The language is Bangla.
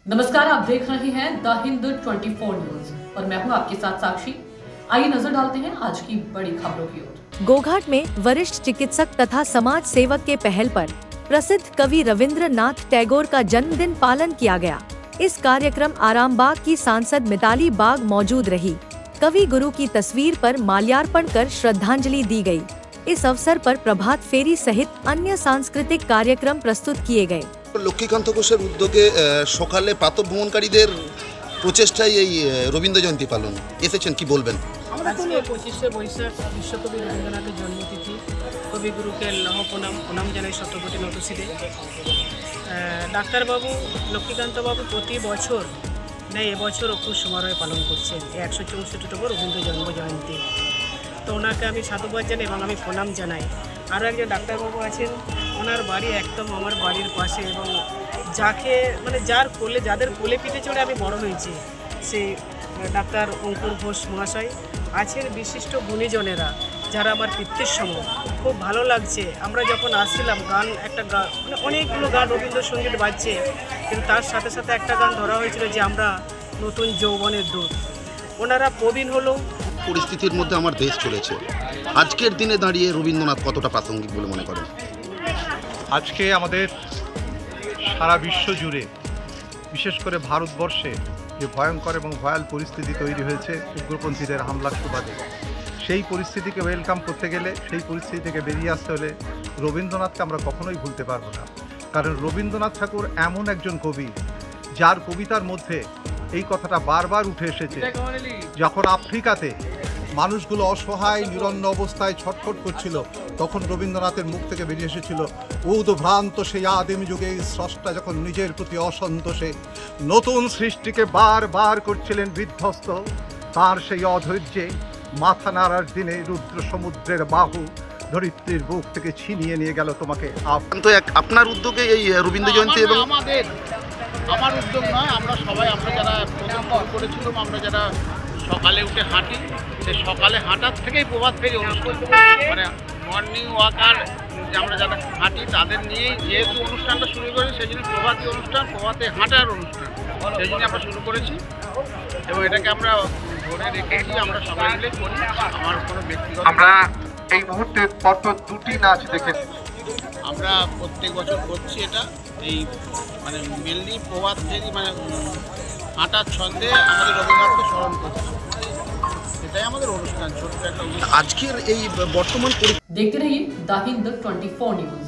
नमस्कार, आप देख रहे हैं द हिंद 24 न्यूज और मैं हूं आपके साथ साक्षी। आइए नजर डालते हैं आज की बड़ी खबरों की ओर। गोघाट में वरिष्ठ चिकित्सक तथा समाज सेवक के पहल पर प्रसिद्ध कवि रविंद्रनाथ टैगोर का जन्मदिन पालन किया गया। इस कार्यक्रम आरामबाग की सांसद मिताली बाग मौजूद रही। कवि गुरु की तस्वीर पर माल्यार्पण कर श्रद्धांजलि दी गई। इस अवसर पर प्रभात फेरी सहित अन्य सांस्कृतिक कार्यक्रम प्रस्तुत किए गए। লক্ষ্মীকান্ত ঘোষের উদ্যোগে সকালে প্রাতঃভ্রমণকারীদের প্রচেষ্টায় এই রবীন্দ্র জয়ন্তী পালন এসেছেন, কি বলবেন? আজকে 25শে বৈশাখ বিশ্বকবি রবীন্দ্রনাথের জন্মতিথি। কবিগুরুকে প্রণাম জানাই শতকোটি নতশিরে। ডাক্তারবাবু লক্ষ্মীকান্তবাবু প্রতি বছর এবছর খুব সমারোহে পালন করছেন 164তম রবীন্দ্র জন্ম জয়ন্তী। তো ওনাকে আমি সাধুবাদ জানাই এবং আমি প্রণাম জানাই। আরও একজন ডাক্তারবাবু আছেন, ওনার বাড়ি একদম আমার বাড়ির পাশে এবং যাদের কোলে পিঠে চড়ে আমি বড় হয়েছি সেই ডাক্তার অঙ্কুর ঘোষ মহাশয় আছেন। বিশিষ্ট গুণীজনেরা যারা আমার পিতৃর সম। খুব ভালো লাগছে। আমরা যখন আসছিলাম অনেকগুলো গান রবীন্দ্রসঙ্গীত বাজছে, কিন্তু তার সাথে সাথে একটা গান ধরা হয়েছিল যে আমরা নতুন যৌবনের দূত। ওনারা প্রবীণ হলো। পরিস্থিতির মধ্যে আমার দেশ চলেছে, আজকের দিনে দাঁড়িয়ে রবীন্দ্রনাথ কতটা প্রাসঙ্গিক বলে মনে করেন? আজকে আমাদের সারা বিশ্ব জুড়ে, বিশেষ করে ভারতবর্ষে যে ভয়ঙ্কর এবং ভয়াল পরিস্থিতি তৈরি হয়েছে উগ্রপন্থীদের হামলার সুবাদে, সেই পরিস্থিতিকে ওয়েলকাম করতে গেলে, সেই পরিস্থিতি থেকে বেরিয়ে আসতে হলে রবীন্দ্রনাথকে আমরা কখনোই ভুলতে পারবো না। কারণ রবীন্দ্রনাথ ঠাকুর এমন একজন কবি যার কবিতার মধ্যে এই কথাটা বারবার উঠে এসেছে। যখন আফ্রিকাতে মানুষগুলো অসহায় নিরন্ন অবস্থায় ছটফট করছিল, তখন রবীন্দ্রনাথের মুখ থেকে বেরিয়ে এসেছিল উদ্ভ্রান্ত সেই আদিম যুগে স্রষ্টা যখন নিজের প্রতি অসন্তোষে নতুন সৃষ্টিকে বারবার করছিলেন বিধ্বস্ত, তার সেই অধৈর্যে মাথা নাড়ার দিনে রুদ্র সমুদ্রের বাহু ধরিত্রীর বুক থেকে ছিনিয়ে নিয়ে গেল তোমাকে। আপনার উদ্যোগে এই রবীন্দ্র জয়ন্তী এবং আমার উদ্যোগ নয়, আমরা যারা প্রথম করেছিলাম, আমরা যারা সকালে উঠে হাঁটি, সেই সকালে হাঁটার থেকেই প্রভাত ফেরি অনুষ্ঠান, মানে মর্নিং ওয়াকার আমরা যারা হাঁটি তাদের নিয়েই যেহেতু অনুষ্ঠানটা শুরু করি, সেই জন্য প্রভাতী অনুষ্ঠান, প্রভাতে হাঁটার অনুষ্ঠান, সেই জন্য আমরা শুরু করেছি এবং এটাকে আমরা ধরে রেখেছি। আমরা সবাই মিলে করি। আমার কোনো ব্যক্তিগত আমরা এই মুহূর্তে পরপর দুটি নাচ দেখেছি। আমরা প্রত্যেক বছর করছি এটা, এই মানে মেনলি প্রভাত ফেরি মানে হাঁটার ছন্দে আমাদের রবীন্দ্রনাথকে স্মরণ করছি, এটাই আমাদের অনুষ্ঠান, ছোট্ট একটা অনুষ্ঠান। আজকের এই বর্তমান देखते रहिए द हिंद 24 न्यूज।